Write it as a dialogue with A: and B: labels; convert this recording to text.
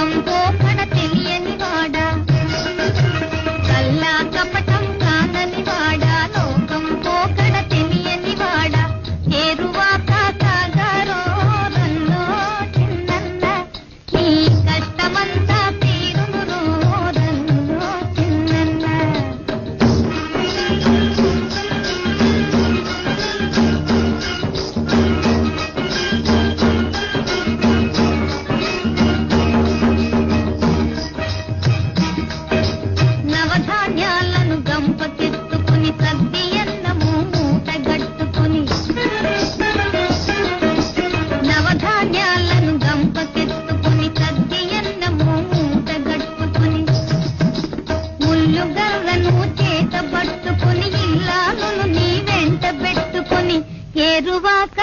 A: లోకం పోకడ తెలియని వాడా, కల్లా కపటం కానని వాడా, లోకం పోకడ తెలియని వాడా, ఏరువాక సాగారో రన్నో చిన్నన్న, నీ కష్టమంతా తీరును రన్నో చిన్నన్న. నవధాన్యాలను గంపకెత్తుకుని సద్ది అన్నము మూటగట్టుకుని, నవధాన్యాలను గంపకెత్తుకుని సద్ది అన్నము మూటగట్టుకుని, ముళ్ళు గర్రను చేత పట్టుకుని ఇల్లాలను నీ వెంట పెట్టుకుని, ఏరువాక